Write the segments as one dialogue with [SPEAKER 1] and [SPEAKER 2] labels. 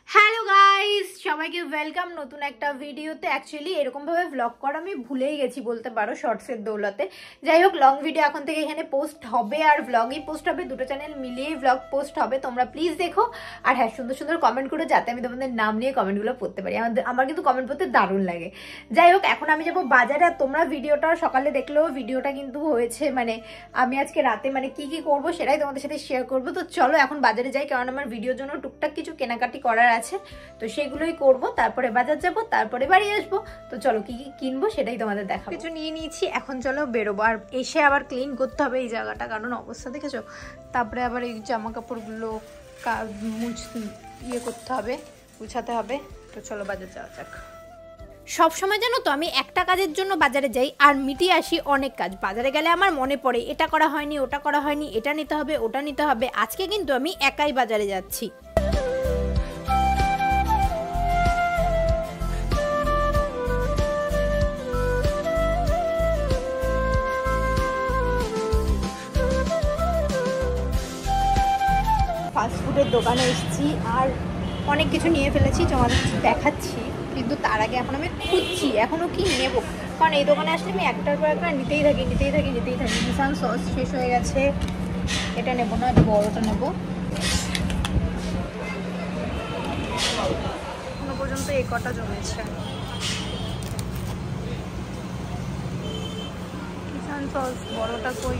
[SPEAKER 1] Hello guys, সবাইকে welcome নতুন একটা ভিডিওতে। অ্যাকচুয়ালি এরকমভাবে ভ্লগ করা আমি ভুলেই গেছি বলতে পারো শর্টসের দৌলতে। যাই হোক, লং ভিডিও এখন থেকে এখানে পোস্ট হবে আর ভ্লগই পোস্ট হবে, দুটো চ্যানেল মিলিয়েই ভ্লগ পোস্ট হবে। তোমরা প্লিজ দেখো আর হ্যাঁ, সুন্দর সুন্দর কমেন্ট করো যাতে আমি তোমাদের নাম নিয়ে কমেন্টগুলো পড়তে পারি। আমার কিন্তু কমেন্ট পড়তে দারুণ লাগে। যাই হোক, এখন আমি যাবো বাজারে। আর তোমরা ভিডিওটা সকালে দেখলেও ভিডিওটা কিন্তু হয়েছে, মানে আমি আজকে রাতে মানে কি কি করবো সেটাই তোমাদের সাথে শেয়ার করবো। তো চলো এখন বাজারে যাই, কারণ আমার ভিডিওর জন্য টুকটাক কিছু কেনাকাটি করার আছে, তো সেগুলোই করব। তারপরে বাজার যাব, তারপরে বাড়ি আসবো। তো চলো কি কি কিনবো সেটাই তোমাদের দেখাবো। কিছু নিয়ে নিয়েছি, এখন চলো বেরোবো। আর এসে আবার ক্লিন করতে হবে এই জায়গাটা, কারণ অবস্থা দেখেছো। তারপরে আবার এই জামা কাপড়গুলো করতে হবে, গুছাতে হবে। তো চলো বাজার যাওয়া যাক। সবসময় জানো তো আমি একটা কাজের জন্য বাজারে যাই আর মিটিয়ে আসি অনেক কাজ। বাজারে গেলে আমার মনে পড়ে এটা করা হয়নি, ওটা করা হয়নি, এটা নিতে হবে, ওটা নিতে হবে। আজকে কিন্তু আমি একাই বাজারে যাচ্ছি। ফাস্টফুডের দোকানে এসেছি আর অনেক কিছু নিয়ে ফেলেছি, তোমাদের দেখাচ্ছি। কিন্তু তার আগে এখন আমি খুঁজছি এখনও কি নেবো, কারণ এই দোকানে আসলে আমি একটার পর একটা নিতেই থাকি। কিষান সস শেষ হয়ে গেছে, এটা নেবো না, এটা বড়টা নেবো। এখনো পর্যন্ত এই কটা জমেছে। কিষান সস বড়টা কই,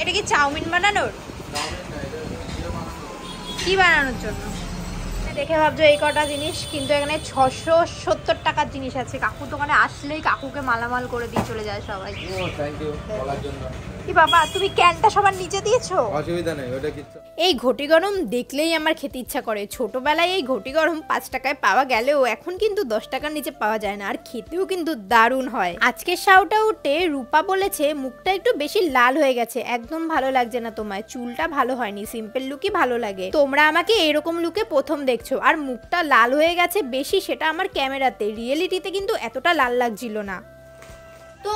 [SPEAKER 1] এটা কি চাউমিন বানানোর? কি বানানোর জন্য? দেখে ভাবছো এই কটা জিনিস, কিন্তু এখানে 670 টাকার জিনিস আছে। কাকুর দোকানে আসলেই কাকুকে মালামাল করে দিয়ে চলে যায় সবাই। কি বাবা, তুমি ক্যানটা সবার নিচে দিয়েছো? অসুবিধা নেই, ওটা কিছু। এই ঘটি গরম দেখলেই আমার খেতে ইচ্ছা করে। ছোটবেলায় এই ঘটি গরম 5 টাকায় পাওয়া গেলেও এখন কিন্তু 10 টাকার নিচে পাওয়া যায় না, আর খেতেও কিন্তু দারুণ হয়। আজকে শাউট আউটে রূপা বলেছে মুখটা একটু বেশি লাল হয়ে গেছে, একদম ভালো লাগছে না তোমায়, চুলটা ভালো হয়নি, সিম্পল লুকই ভালো লাগে। তোমরা আমাকে এরকম লুকে প্রথম দেখছো, আর মুখটা লাল হয়ে গেছে বেশি সেটা আমার ক্যামেরাতে, রিয়েলিটিতে কিন্তু এতটা লাল লাগছিল না। তো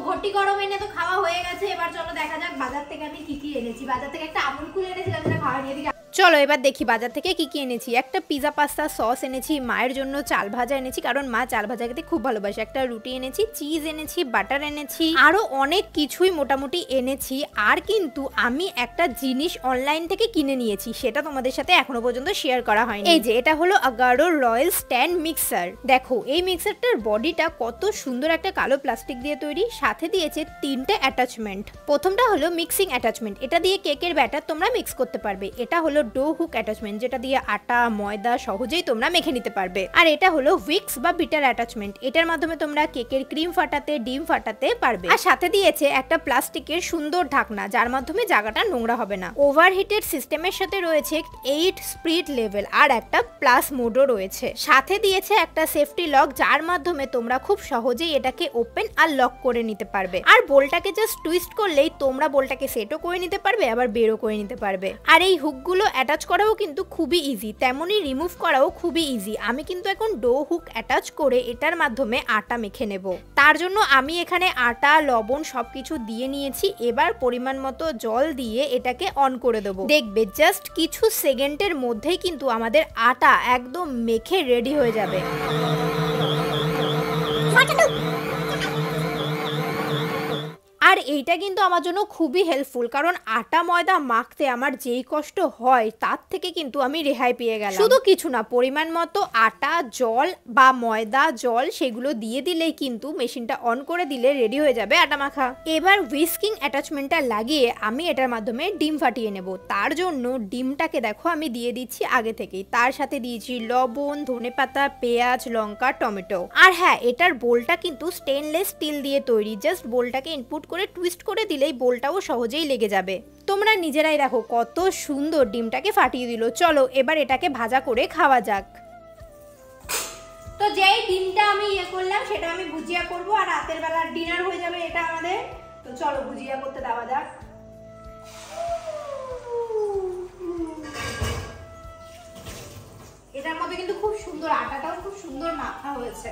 [SPEAKER 1] ঘটি গরম এনে তো খাওয়া হয়ে গেছে, এবার চলো দেখা যাক বাজার থেকে আমি কি কি এনেছি। বাজার থেকে একটা আমুল কুল এনেছিলাম, যেটা খাওয়া নিয়ে দিকে। চলো এবার দেখি বাজার থেকে কি কি এনেছি। একটা পিজা পাস্তা সস এনেছি, মায়ের জন্য চাল ভাজা এনেছি, কারণ মা চাল ভাজা খেতে খুব ভালোবাসে। একটা রুটি এনেছি, চিজ এনেছি, বাটার এনেছি, আরো অনেক কিছুই মোটামুটি এনেছি। আর কিন্তু আমি একটা জিনিস অনলাইন থেকে কিনে নিয়েছি, সেটা তোমাদের সাথে এখনো পর্যন্ত শেয়ার করা হয়নি। এই যে এটা হলো আগারো রয়্যাল স্ট্যান্ড মিক্সার। দেখো এই মিক্সারটার বডিটা কত সুন্দর, একটা কালো প্লাস্টিক দিয়ে তৈরি, সাথে দিয়েছে 3টে অ্যাটাচমেন্ট। প্রথমটা হলো মিক্সিং অ্যাটাচমেন্ট, এটা দিয়ে কেকের ব্যাটার তোমরা মিক্স করতে পারবে। এটা হলো ডো হুক অ্যাটাচমেন্ট, যেটা দিয়ে আটা ময়দা সহজেই তোমরা মেখে নিতে পারবে। আর এটা হলো উইক্স বা বিটার অ্যাটাচমেন্ট, এটার মাধ্যমে তোমরা কেকের ক্রিম ফাটাতে, ডিম ফাটাতে পারবে। আর সাথে দিয়েছে একটা প্লাস্টিকের সুন্দর ঢাকনা, যার মাধ্যমে জায়গাটা নোংরা হবে না। ওভারহিটেড সিস্টেমের সাথে রয়েছে 8 স্পিড লেভেল আর একটা প্লাস মোডও রয়েছে। সাথে দিয়েছে একটা সেফটি লক, যার মাধ্যমে তোমরা খুব সহজেই এটাকে ওপেন আর লক করে নিতে পারবে। আর বোলটাকে জাস্ট টুইস্ট করলেই তোমরা বোলটাকে সেটও করে নিতে পারবে, আবার বেরও করে নিতে পারবে। আর এই হুকগুলো অ্যাটাচ করাও কিন্তু খুবই ইজি, তেমনই রিমুভ করাও খুবই ইজি। আমি কিন্তু এখন ডো হুক অ্যাটাচ করে এটার মাধ্যমে আটা মেখে নেব। তার জন্য আমি এখানে আটা, লবণ সবকিছু দিয়ে নিয়েছি। এবার পরিমাণ মতো জল দিয়ে এটাকে অন করে দেবো। দেখবে জাস্ট কিছু সেকেন্ডের মধ্যেই কিন্তু আমাদের আটা একদম মেখে রেডি হয়ে যাবে। আর এইটা কিন্তু আমার জন্য খুবই হেল্পফুল, কারণ আটা ময়দা মাখতে আমার যেই কষ্ট হয় তার থেকে কিন্তু আমি রেহাই পেয়ে গেলাম। শুধু কিছু না, পরিমাণ মতো আটা, জল বা ময়দা, জল সেগুলো দিয়ে দিলেই কিন্তু মেশিনটা অন করে দিলে রেডি হয়ে যাবে আটা মাখা। এবার হুইস্কিং অ্যাটাচমেন্টটা লাগিয়ে আমি এটার মাধ্যমে ডিম ফাটিয়ে নেব। তার জন্য ডিমটাকে দেখো আমি দিয়ে দিচ্ছি আগে থেকেই, তার সাথে দিয়েছি লবণ, ধনেপাতা, পেঁয়াজ, লঙ্কা, টমেটো। আর হ্যাঁ, এটার বোলটা কিন্তু স্টেনলেস স্টিল দিয়ে তৈরি, জাস্ট বোলটাকে ইনপুট করে টুইস্ট করে দিলেই বোলটাও সহজেই লেগে যাবে। তোমরা নিজেরাই দেখো কত সুন্দর ডিমটাকে ফাটিয়ে দিল। চলো এবার এটাকে ভাজা করে খাওয়া যাক। তো যেই ডিমটা আমি করলাম সেটা আমি ভুজিয়া করব, আর রাতের বেলা ডিনার হয়ে যাবে এটা আমাদের। তো চলো ভুজিয়া করতে দেওয়া যাক। এটার মধ্যে কিন্তু খুব সুন্দর, আটাটাও খুব সুন্দর মাখা হয়েছে।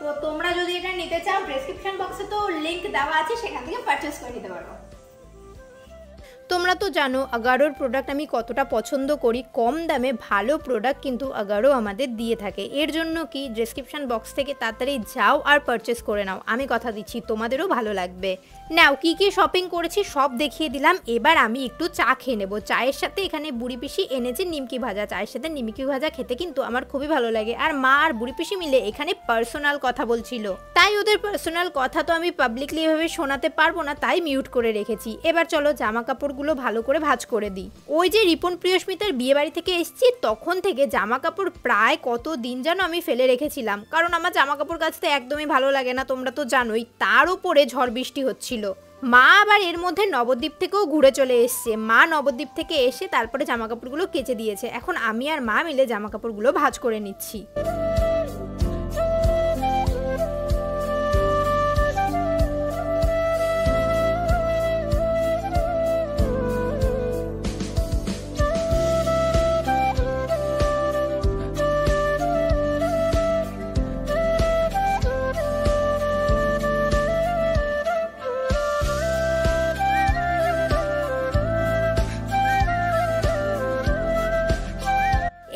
[SPEAKER 1] তো তোমরা যদি এটা নিতে চাও ডেসক্রিপশন বক্সে তো লিংক দেওয়া আছে, সেখান থেকে পারচেজ করে নিতে পারো। তোমরা তো জানো আগারোর প্রোডাক্ট আমি কতটা পছন্দ করি, কম দামে ভালো প্রোডাক্ট কিন্তু আগারো আমাদের দিয়ে থাকে। এর জন্য কি ডেসক্রিপশন বক্স থেকে তাড়াতাড়ি যাও আর পারচেস করে নাও, আমি কথা দিচ্ছি তোমাদেরও ভালো লাগবে। নাও কি কি শপিং করেছি সব দেখিয়ে দিলাম, এবার আমি একটু চা খেয়ে নেবো। চায়ের সাথে এখানে বুড়ি পিসি এনেছে নিমকি ভাজা, চায়ের সাথে নিমকি ভাজা খেতে কিন্তু আমার খুবই ভালো লাগে। আর মা আর বুড়ি পিসি মিলে এখানে পার্সোনাল কথা বলছিল, তাই ওদের পার্সোনাল কথা তো আমি পাবলিকলি এভাবে শোনাতে পারবো না, তাই মিউট করে রেখেছি। এবার চলো জামা কাপড়গুলো ভালো করে ভাঁজ করে দিই। ওই যে রিপন প্রিয়স্মিতার বিয়ে বাড়ি থেকে এসেছি তখন থেকে জামা কাপড় প্রায় কত দিন যেন আমি ফেলে রেখেছিলাম, কারণ আমার জামা কাপড় কাচতে একদমই ভালো লাগে না, তোমরা তো জানোই। তার উপরে ঝড় বৃষ্টি হচ্ছিল। মা আবার এর মধ্যে নবদ্বীপ থেকেও ঘুরে চলে এসছে। মা নবদ্বীপ থেকে এসে তারপরে জামা কাপড়গুলো কেচে দিয়েছে। এখন আমি আর মা মিলে জামা কাপড়গুলো ভাঁজ করে নিচ্ছি।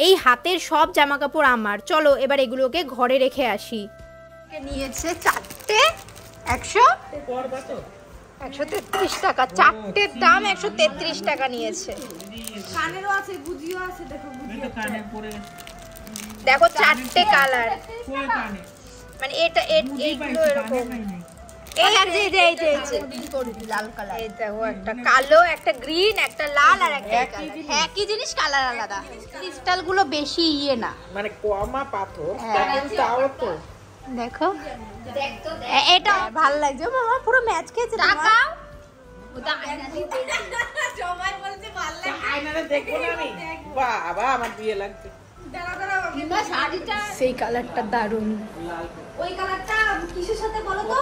[SPEAKER 1] এই হাতের সব জামা কাপড় আমার। চলো এবার এগুলোকে ঘরে রেখে আসি। নিয়েছে চারটে 133 টাকা, চারটের দাম 133 টাকা নিয়েছে। দেখো চারটে কালার, মানে এটা এইগুলো এরকম লাল কালার, এই দেখো একটা কালো, একটা গ্রিন, একটা লাল আর একটা একই জিনিস কালার আলাদা। ক্রিস্টাল গুলো বেশি ইয়ে না,
[SPEAKER 2] মানে কমা পাথর, তাও তো
[SPEAKER 1] দেখো এটা ভালো লাগছে। মামা পুরো ম্যাচ খেয়েছে। তাকাও, ওটা আয়না দিয়ে সবাই বলছে ভালো লাগে,
[SPEAKER 2] আয়নাতে দেখবো না আমি। বাবা আমার বিয়ে লাগছে।
[SPEAKER 1] কিংবা শাড়িটা সেই কালারটা দারুণ।
[SPEAKER 3] ওই কালারটা কিসের সাথে বলো তো?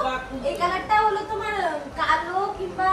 [SPEAKER 3] এই কালারটা হলো তোমার কালো কিংবা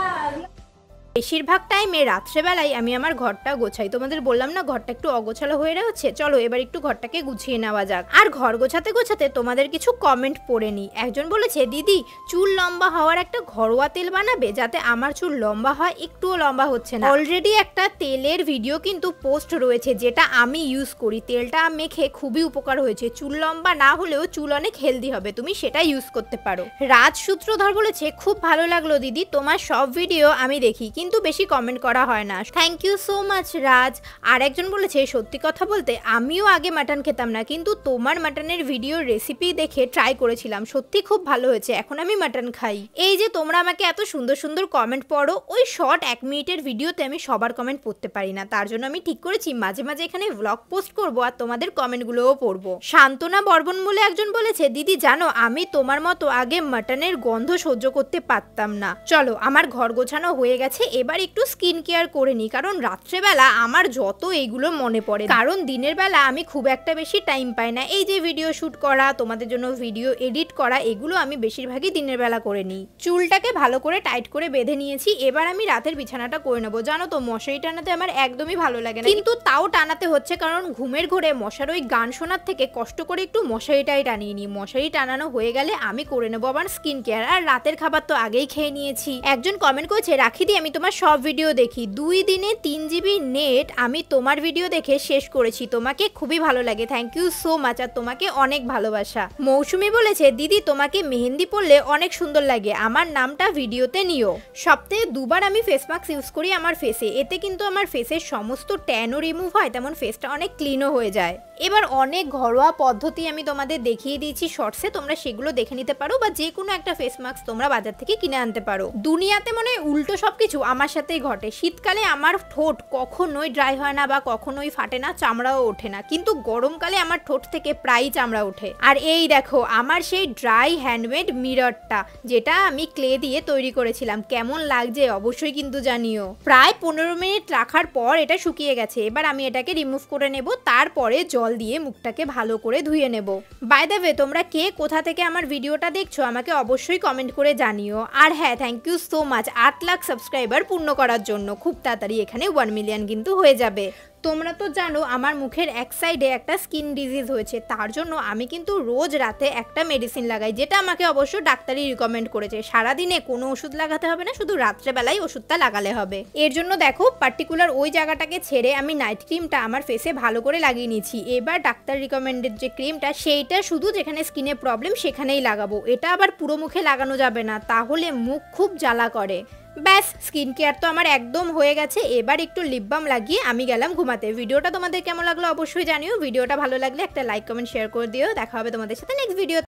[SPEAKER 1] বেশিরভাগ টাইমে রাত্রেবেলায় আমি আমার ঘরটা গোছাই। তোমাদের বললাম না ঘরটা একটু অগোছালো হয়ে রয়েছে, চলো এবার একটু ঘরটাকে গুছিয়ে নেওয়া যাক। আর ঘর গোছাতে গোছাতে তোমাদের কিছু কমেন্ট পড়ে নি। একজন বলেছে দিদি চুল লম্বা হওয়ার একটা ঘরোয়া তেল বানাবে যাতে আমার চুল লম্বা হয়, একটুও লম্বা হচ্ছে না। অলরেডি একটা তেলের ভিডিও কিন্তু পোস্ট রয়েছে যেটা আমি ইউজ করি, তেলটা মেখে খুবই উপকার হয়েছে। চুল লম্বা না হলেও চুল অনেক হেলদি হবে, তুমি সেটা ইউজ করতে পারো। রাজ সূত্রধর বলেছে খুব ভালো লাগলো দিদি, তোমার সব ভিডিও আমি দেখি কিন্তু বেশি কমেন্ট করা হয় না। থ্যাংক ইউ সো মাচ রাজ। আর একজন বলেছে সত্যি কথা বলতে আমিও আগে মাটন খেতাম না, কিন্তু তোমার মাটনের ভিডিওর রেসিপি দেখে ট্রাই করেছিলাম, সত্যি খুব ভালো হয়েছে, এখন আমি মাটন খাই। এই যে তোমরা আমাকে এত সুন্দর সুন্দর কমেন্ট পড়ো, ওই শর্ট 1 মিনিটের ভিডিওতে আমি সবার কমেন্ট পড়তে পারি না, তার জন্য আমি ঠিক করেছি মাঝে মাঝে এখানে ব্লগ পোস্ট করব আর তোমাদের কমেন্টগুলোও পড়বো। শান্তনা বর্বন বলে একজন বলেছে দিদি জানো আমি তোমার মতো আগে মাটনের গন্ধ সহ্য করতে পারতাম না। চলো আমার ঘর গোছানো হয়ে গেছে, এবার একটু স্কিন কেয়ার করে নিই, কারণ রাত্রেবেলা আমার যত এইগুলো মনে পড়ে, কারণ দিনের বেলা আমি খুব একটা বেশি টাইম পাই না। এই যে ভিডিও শুট করা, তোমাদের জন্য ভিডিও এডিট করা, এগুলো আমি বেশিরভাগই দিনের বেলা করে নিই। চুলটাকে ভালো করে টাইট করে বেঁধে নিয়েছি, এবার আমি রাতের বিছানাটা করে নেবো। জানো তো মশারি টানাতে আমার একদমই ভালো লাগে না, কিন্তু তাও টানাতে হচ্ছে, কারণ ঘুমের ঘরে মশার ওই গান শোনার থেকে কষ্ট করে একটু মশারিটাই টানিয়ে নিই। মশারি টানানো হয়ে গেলে আমি করে নেবো আবার স্কিন কেয়ার। আর রাতের খাবার তো আগেই খেয়ে নিয়েছি। একজন কমেন্ট করেছে রাখি দি আমি তোমার সব ভিডিও দেখি, 2 দিনে 3 GB নেট আমি তোমার ভিডিও দেখে শেষ করেছি, তোমাকে খুবই ভালো লাগে, থ্যাংক ইউ সো মাচ। আর তোমাকে অনেক ভালোবাসা। মৌসুমি বলেছে দিদি তোমাকে মেহেন্দি পরলে অনেক সুন্দর লাগে, আমার নামটা ভিডিওতে নিও। সপ্তাহে 2 বার আমি ফেস মাস্ক ইউজ করি আমার ফেসে, এতে কিন্তু আমার ফেসের সমস্ত ট্যানও রিমুভ হয়, তেমন ফেসটা অনেক ক্লিনও হয়ে যায়। এবার অনেক ঘরোয়া পদ্ধতি আমি তোমাদের দেখিয়ে দিয়েছি শর্টসে, তোমরা সেগুলো দেখে নিতে পারো, বা যে কোনো একটা ফেস মাস্ক তোমরা বাজার থেকে কিনে আনতে পারো। দুনিয়াতে মনে হয় উল্টো সবকিছু আমার সাথেই ঘটে। শীতকালে আমার ঠোঁট কখনোই ড্রাই হয় না বা কখনোই ফাটে না, চামড়াও ওঠে না, কিন্তু গরমকালে আমার ঠোঁট থেকে প্রায়ই চামড়া ওঠে। আর এই দেখো আমার সেই ড্রাই হ্যান্ডমেড মিররটা, যেটা আমি ক্লে দিয়ে তৈরি করেছিলাম, কেমন লাগছে অবশ্যই কিন্তু জানিও। প্রায় 15 মিনিট রাখার পর এটা শুকিয়ে গেছে, এবার আমি এটাকে রিমুভ করে নেব, তারপরে জল দিয়ে মুখটাকে ভালো করে ধুয়ে নেব। বাই দ্য ওয়ে তোমরা কে কোথা থেকে আমার ভিডিওটা দেখছো আমাকে অবশ্যই কমেন্ট করে জানিও। আর হ্যাঁ thank you so much 8 lakh subscriber পূর্ণ করার জন্য, খুব তাড়াতাড়ি এখানে 1 মিলিয়ন কিন্তু হয়ে যাবে। তোমরা তো জানো আমার মুখের এক সাইডে একটা স্কিন ডিজিজ হয়েছে, তার জন্য আমি কিন্তু রোজ রাতে একটা মেডিসিন লাগাই, যেটা আমাকে অবশ্য ডাক্তারই রিকমেন্ড করেছে। সারাদিনে কোনো ওষুধ লাগাতে হবে না, শুধু রাত্রেবেলায় ওষুধটা লাগালে হবে। এর জন্য দেখো পার্টিকুলার ওই জায়গাটাকে ছেড়ে আমি নাইট ক্রিমটা আমার ফেসে ভালো করে লাগিয়ে নিয়েছি। এবার ডাক্তার রিকমেন্ডেড যে ক্রিমটা সেইটা শুধু যেখানে স্কিনে প্রবলেম সেখানেই লাগাবো। এটা আবার পুরো মুখে লাগানো যাবে না, তাহলে মুখ খুব জ্বালা করে। ব্যাস, স্কিন কেয়ার তো আমার একদম হয়ে গেছে। এবার একটু লিপ বাম লাগিয়ে আমি গেলাম ঘুমাতে। ভিডিওটা তোমাদের কেমন লাগলো অবশ্যই জানিও। ভিডিওটা ভালো লাগলে একটা লাইক কমেন্ট শেয়ার করে দিও। দেখা হবে তোমাদের সাথে নেক্সট ভিডিও।